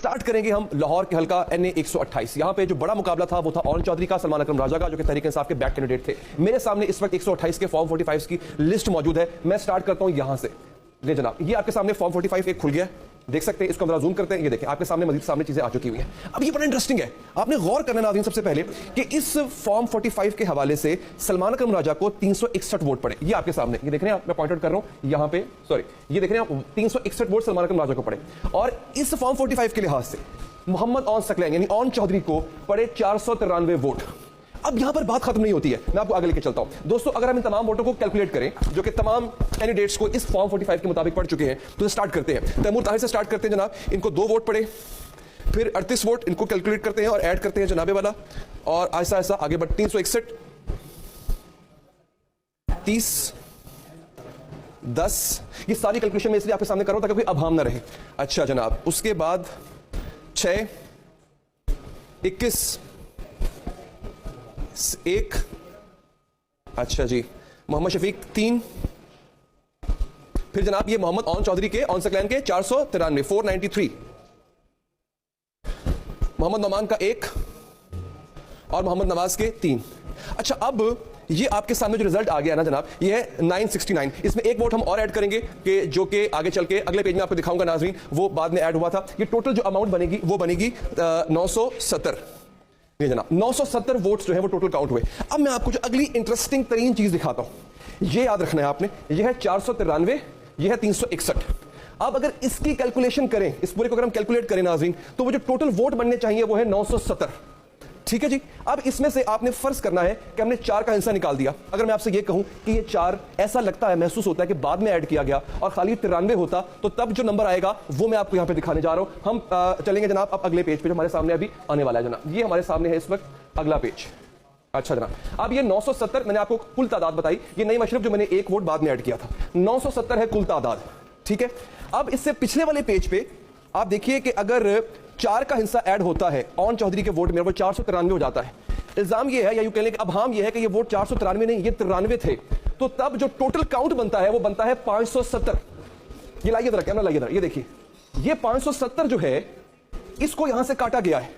Start करेंगे हम लाहौर के हल्का NA 128। यहां पे जो बड़ा मुकाबला था वो था ओन चौधरी का सलमान अकरम राजा का, जो कि तहरीक इंसाफ के बैक कैंडिडेट थे। मेरे सामने इस वक्त 128 के फॉर्म 45 की लिस्ट मौजूद है। मैं स्टार्ट करता हूं यहां से। ले जनाब, ये आपके सामने फॉर्म 45 एक खुल गया, देख सकते हैं। इसको हम जूम करते हैं, ये देखें आपके सामने मजीद सामने चीजें आ चुकी हुई हैं। अब ये बड़ा इंटरेस्टिंग है, आपने गौर करना नाज़रीन सबसे पहले कि इस फॉर्म 45 के हवाले से सलमान अकरम राजा को 361 वोट पड़े। ये आपके सामने, ये देख रहे हैं आप, मैं पॉइंट आउट कर रहा हूं यहां पे, सॉरी, ये देख रहे हैं आप, 361 वोट सलमान अकरम राजा को पड़े। और इस फॉर्म 45 के लिहाज से मोहम्मद ओन सकलैन यानी ओन चौधरी को पड़े 493 वोट। अब यहां पर बात खत्म नहीं होती है, मैं आपको आगे लेके चलता हूं। दोस्तों, अगर हम इन तमाम वोटों को कैलकुलेट करें जो कि तमाम कैंडिडेट्स को इस फॉर्म 45 के मुताबिक पड़ चुके हैं, तो स्टार्ट करते हैं। तैमूर ताहिर से स्टार्ट करते हैं जनाब, इनको 2 वोट पड़े, फिर 38 वोट, इनको कैलकुलेट करते हैं और ऐड करते हैं जनाबे वाला, और ऐसा ऐसा आगे बढ़ 361, 30, 10, ये सारी कैलकुलेशन मैं इसलिए आपके सामने कर रहा हूं ताकि कोई अभाम ना रहे। अच्छा जनाब, उसके बाद 6, 21, 1, अच्छा जी, मोहम्मद शफीक 3, फिर जनाब ये मोहम्मद ओन चौधरी के ओन सकलैन के 493, 493, मोहम्मद नमान का 1 और मोहम्मद नवाज के 3। अच्छा, अब ये आपके सामने जो रिजल्ट आ गया ना जनाब, ये है 969। इसमें एक वोट हम और ऐड करेंगे कि जो कि आगे चल के अगले पेज में आपको दिखाऊंगा नाजरीन, वो बाद में ऐड हुआ था। ये टोटल जो अमाउंट बनेगी वो बनेगी 970। ये जनाब 970 वोट्स जो है वो टोटल काउंट हुए। अब मैं आपको जो अगली इंटरेस्टिंग तरीन चीज दिखाता हूं, ये याद रखना है आपने, ये है 493, ये है 361। अब अगर इसकी कैलकुलेशन करें, इस पूरे को अगर हम कैलकुलेट करें नाज़रीन, तो वो जो टोटल वोट बनने चाहिए वो है 970। ठीक है जी। अब इसमें से आपने फर्ज करना है कि हमने 4 का हिस्सा निकाल दिया। अगर मैं आपसे ये कहूं कि ये 4 ऐसा लगता है, महसूस होता है कि बाद में ऐड किया गया और खाली 93 होता, तो तब जो नंबर आएगा वो मैं आपको यहां पे दिखाने जा रहा हूं। हम चलेंगे जनाब अब अगले पेज पे जो हमारे सामने अभी आने वाला है जनाब, ये हमारे सामने है इस वक्त अगला पेज। अच्छा जनाब, अब ये 970 मैंने आपको कुल तादाद बताई, ये नई मशरफ जो मैंने 1 वोट बाद में ऐड किया था, 970 है कुल तादाद। ठीक है। अब इससे पिछले वाले पेज पे आप देखिए कि अगर 4 का हिस्सा ऐड होता है ओन चौधरी के वोट में, वो 493 हो जाता है। इल्जाम ये है, या यूं कह लें कि अभाम ये है कि ये वोट 493 नहीं, ये 93 थे, तो तब जो टोटल काउंट बनता है वो बनता है 570। ये लाइए जरा, कैमरा लाइए जरा, ये देखिए, ये 570 जो है इसको यहां से काटा गया है।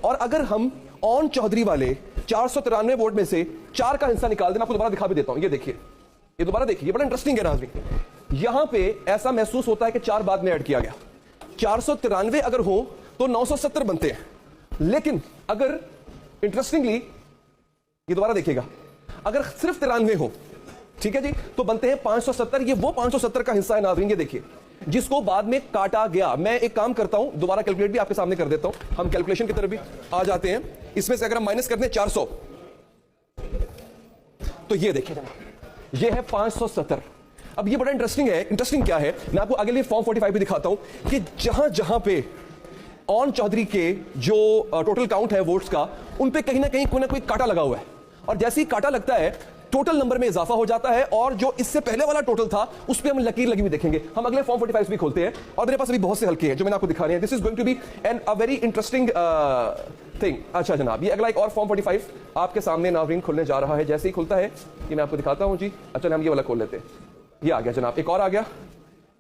और अगर हम ओन चौधरी वाले 493 वोट में से 4 का हिस्सा निकाल दें, मैं आपको दोबारा दिखा भी देता हूं, ये देखिए, ये दोबारा देखिए, ये बड़ा इंटरेस्टिंग है नाज़रीन। यहां पे ऐसा महसूस होता है कि 4 बाद में ऐड किया गया। 493 अगर हो तो 970 बनते हैं, लेकिन अगर इंटरेस्टिंगली ये दोबारा देखिएगा, अगर सिर्फ 93 हो, ठीक है जी, तो बनते हैं 570। ये वो 570 का हिस्सा है नाज़रीन, ये देखिए, जिसको बाद में काटा गया। मैं एक काम करता हूं, दोबारा कैलकुलेट भी आपके सामने कर देता हूं, हम कैलकुलेशन की तरफ भी आ जाते हैं। इसमें से अगर हम माइनस करते हैं 400, तो ये देखिए जनाब, ये है 570। अब ये बड़ा इंटरेस्टिंग है। इंटरेस्टिंग क्या है, मैं आपको अगले फॉर्म 45 भी दिखाता हूं कि जहां जहां पे ओन चौधरी के जो टोटल काउंट है वोट्स का, उन पे कहीं ना कहीं कोई ना कोई काटा लगा हुआ है, और जैसे ही काटा लगता है टोटल नंबर में इजाफा हो जाता है, और जो इससे पहले वाला टोटल था उस पे हम लकीर लगी हुई देखेंगे। हम अगले फॉर्म 45 भी खोलते हैं, और मेरे पास अभी बहुत से हल्के हैं जो मैंने आपको दिखा रहे हैं। This is going to be an a very interesting thing. अच्छा जनाब, ये अगला एक और फॉर्म 45 आपके सामने नाज़रीन खुलने जा रहा है। जैसे ही खुलता है ये मैं आपको दिखाता हूं जी। अच्छा, हम ये वाला खोल लेते हैं, ये आ गया जनाब, एक और आ गया।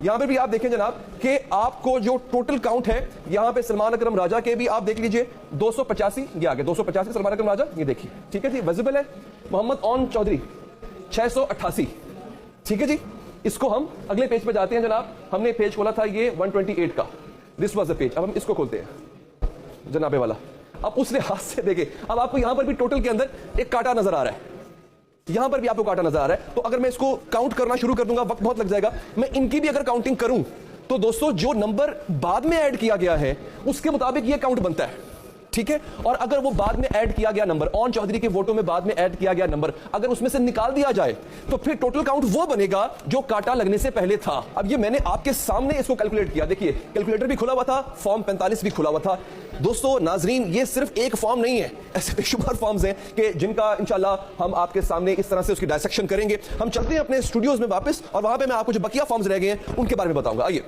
यहां पे भी आप देखें जनाब कि आपको जो टोटल काउंट है, यहां पे सलमान अकरम राजा के भी आप देख लीजिए 285, ये आ गया 285 सलमान अकरम राजा, ये देखिए, ठीक है जी, विजिबल है। मोहम्मद ओन चौधरी 688, ठीक है जी। इसको हम अगले पेज पे जाते हैं जनाब, हमने पेज खोला था ये 128 का, दिस वाज द पेज। अब हम इसको खोलते हैं जनाबे वाला। अब उस लिहाज से देखे, अब आपको यहां पर भी टोटल के अंदर एक काटा नजर आ रहा है, यहां पर भी आपको काटा नजर आ रहा है। तो अगर मैं इसको काउंट करना शुरू कर दूंगा, वक्त बहुत लग जाएगा। मैं इनकी भी अगर काउंटिंग करूं तो दोस्तों जो नंबर बाद में ऐड किया गया है उसके मुताबिक ये काउंट बनता है, ठीक है। और अगर वो बाद में ऐड किया गया नंबर, ओन चौधरी के वोटों में बाद में ऐड किया गया नंबर, अगर उसमें से निकाल दिया जाए तो फिर टोटल काउंट वो बनेगा जो काटा लगने से पहले था। अब ये मैंने आपके सामने इसको कैलकुलेट किया, देखिए कैलकुलेटर भी खुला हुआ था, फॉर्म 45 भी खुला हुआ था। दोस्तों नाजरीन, ये सिर्फ एक फॉर्म नहीं है, ऐसे बेशुमार फॉर्म्स हैं कि जिनका इंशाल्लाह हम आपके सामने इस तरह से उसकी डायसेक्शन करेंगे। हम चलते हैं अपने स्टूडियोज में वापस, और वहां पे मैं आपको जो बकिया फॉर्म्स रह गए हैं उनके बारे में बताऊंगा। आइए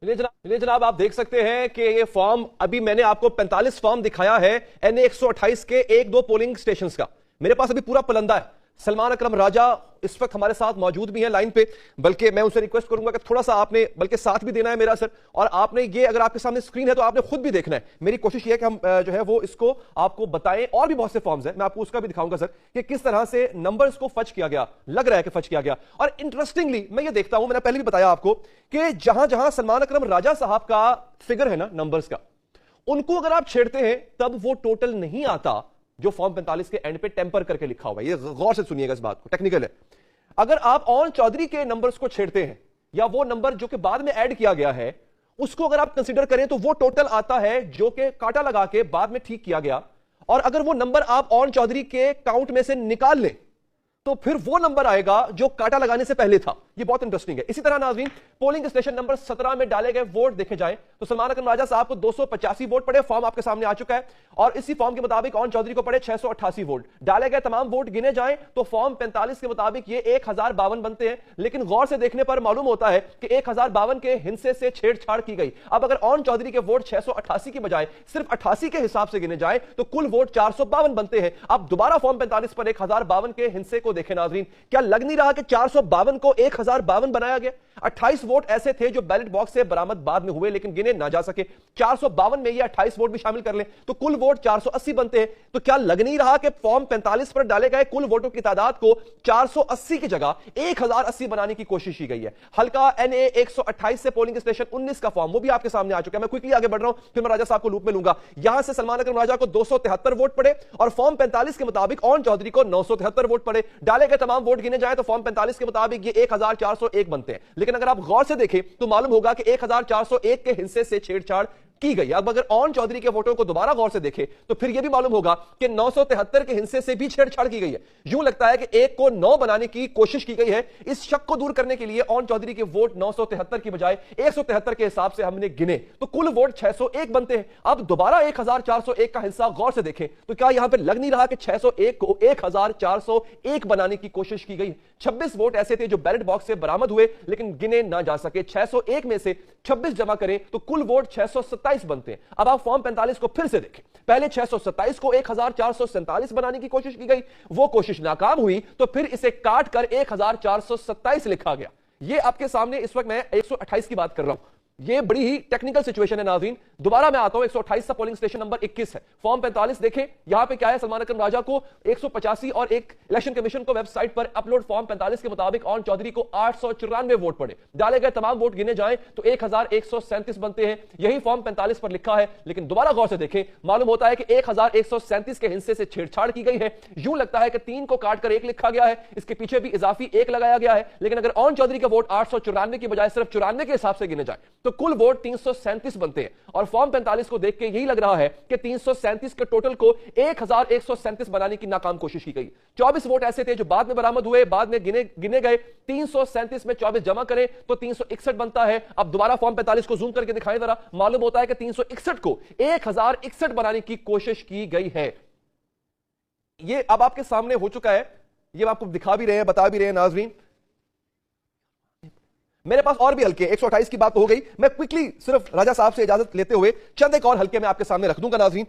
जनाब, आप देख सकते हैं कि ये फॉर्म, अभी मैंने आपको 45 फॉर्म दिखाया है NA 128 के 1-2 पोलिंग स्टेशंस का। मेरे पास अभी पूरा पलंदा है, सलमान अकरम राजा इस वक्त हमारे साथ मौजूद भी हैं लाइन पे, बल्कि मैं उनसे रिक्वेस्ट करूंगा कि थोड़ा सा आपने बल्कि साथ भी देना है मेरा सर, और आपने ये अगर आपके सामने स्क्रीन है तो आपने खुद भी देखना है। मेरी कोशिश ये है कि हम जो है वो इसको आपको बताएं, और भी बहुत से फॉर्म्स हैं, मैं आपको उसका भी दिखाऊंगा सर कि किस तरह से नंबर्स को फच किया गया, लग रहा है कि फच किया गया। और इंटरेस्टिंगली मैं ये देखता हूं, मैंने पहले भी बताया आपको कि जहां जहां सलमान अकरम राजा साहब का फिगर है ना नंबर्स का, उनको अगर आप छेड़ते हैं तब वो टोटल नहीं आता जो फॉर्म 45 के एंड पे टेम्पर करके लिखा हुआ है। ये गौर से सुनिएगा, इस बात को टेक्निकल है। अगर आप ऑन चौधरी के नंबर्स को छेड़ते हैं या वो नंबर जो कि बाद में ऐड किया गया है उसको अगर आप कंसीडर करें तो वो टोटल आता है जो कि काटा लगा के बाद में ठीक किया गया। और अगर वो नंबर आप ऑन चौधरी के काउंट में से निकाल लें तो फिर वो नंबर आएगा जो काटा लगाने से पहले था। ये बहुत इंटरेस्टिंग है। इसी तरह नाज़रीन, पोलिंग स्टेशन नंबर 17 में डाले गए वोट देखे जाएं तो सलमान अकरम राजा साहब को 285 वोट पड़े, फॉर्म आपके सामने आ चुका है, और इसी फॉर्म के मुताबिक ऑन चौधरी को पड़े 688 वोट। डाले गए तमाम वोट गिने जाएं तो फॉर्म 45 के मुताबिक ये 1052 बनते हैं, लेकिन गौर से देखने पर मालूम होता है कि 1052 के हिस्से से छेड़छाड़ की गई। अब अगर ऑन चौधरी के वोट 688 की बजाय सिर्फ 88 के हिसाब से गिने जाए तो कुल वोट 452 बनते हैं। अब दोबारा फॉर्म 45 पर 1052 के हिस्से को देखें नाज़रीन, क्या लग नहीं रहा कि 452 को 1052 बनाया गया? 28 वोट ऐसे थे जो बैलेट बॉक्स से बरामद बाद में हुए लेकिन गिने ना जा सके। 452 में ये 28 वोट भी शामिल कर लें तो कुल वोट 480 बनते हैं। तो क्या लग नहीं रहा कि फॉर्म 45 पर डाले गए कुल वोटों की तादाद को 480 की जगह 1080 बनाने की कोशिश की गई है? हल्का NA 128 से पोलिंग स्टेशन 19 का फॉर्म वो भी आपके सामने आ चुका है। मैं क्विकली आगे बढ़ रहा हूं, फिर मैं राजा साहब को लूप में लूंगा। यहां से सलमान अकरम राजा को 273 वोट पड़े और फॉर्म 45 के मुताबिक ऑन चौधरी को 973 वोट पड़े। डाले गए तमाम वोट गिने जाए तो फॉर्म 45 के मुताबिक ये 1401 बनते हैं। लेकिन अगर आप गौर से देखें तो मालूम होगा कि 1401 के हिस्से से छेड़छाड़ की गई। अब अगर ऑन चौधरी के वोटों को दोबारा गौर से देखें तो फिर यह भी मालूम होगा कि 973 के हिस्से से भी छेड़छाड़ की गई है। यूं लगता है कि 1 को 9 बनाने की कोशिश की गई है। इस शक को दूर करने के लिए ऑन चौधरी के वोट 973 की बजाय 173 के हिसाब से हमने गिने तो कुल वोट 601 बनते हैं। अब दोबारा 1401 का हिस्सा गौर से देखें तो क्या यहां पर लग नहीं रहा कि 601 को 1401 बनाने की कोशिश की गई? 26 वोट ऐसे थे जो बैलेट बॉक्स से बरामद हुए लेकिन गिने ना जा सके। 601 में से 26 जमा करें तो कुल वोट 627 बनते हैं। अब आप फॉर्म 45 को फिर से देखें। पहले 627 को 1447 बनाने की कोशिश की गई, वो कोशिश नाकाम हुई तो फिर इसे काट कर 1427 लिखा गया। ये आपके सामने इस वक्त मैं 128 की बात कर रहा हूं। ये बड़ी ही टेक्निकल सिचुएशन है नाज़रीन। दोबारा मैं आता हूं, 128 सा पोलिंग स्टेशन नंबर 21 है। फॉर्म 45 देखें, यहां पे क्या है, सलमान अकरम राजा को 185 और एक इलेक्शन कमीशन को वेबसाइट पर अपलोड फॉर्म 45 के मुताबिक ऑन चौधरी को 894 वोट पड़े। डाले गए तमाम वोट गिने जाएं तो 1137 बनते हैं। यही फॉर्म 45 पर लिखा है, लेकिन दोबारा गौर से देखें मालूम होता है कि 1137 के हिस्से से छेड़छाड़ की गई है। यूं लगता है कि 3 को काटकर 1 लिखा गया है, इसके पीछे भी इजाफी 1 लगाया गया है। लेकिन अगर ऑन चौधरी के वोट 894 की बजाय सिर्फ 94 के हिसाब से गिने जाए तो कुल वोट 337 बनते हैं। और फॉर्म 45 को देख के यही लग रहा है कि 337 के टोटल को 1137 बनाने की नाकाम कोशिश की गई। 24 वोट ऐसे थे जो बाद में बरामद हुए, बाद में गिने गए। 337 में 24 जमा करें तो 361 बनता है। अब दोबारा फॉर्म 45 को जूम करके दिखाएं जरा, मालूम होता है कि 361 को 1061 बनाने की कोशिश की गई है। ये अब आपके सामने हो चुका है, ये आपको दिखा भी रहे हैं, बता भी रहे हैं नाज़रीन। मेरे पास और भी हल्के 128 की बात तो हो गई। मैं क्विकली सिर्फ राजा साहब से इजाजत लेते हुए चंद एक और हल्के में आपके सामने रख दूंगा नाज़रीन।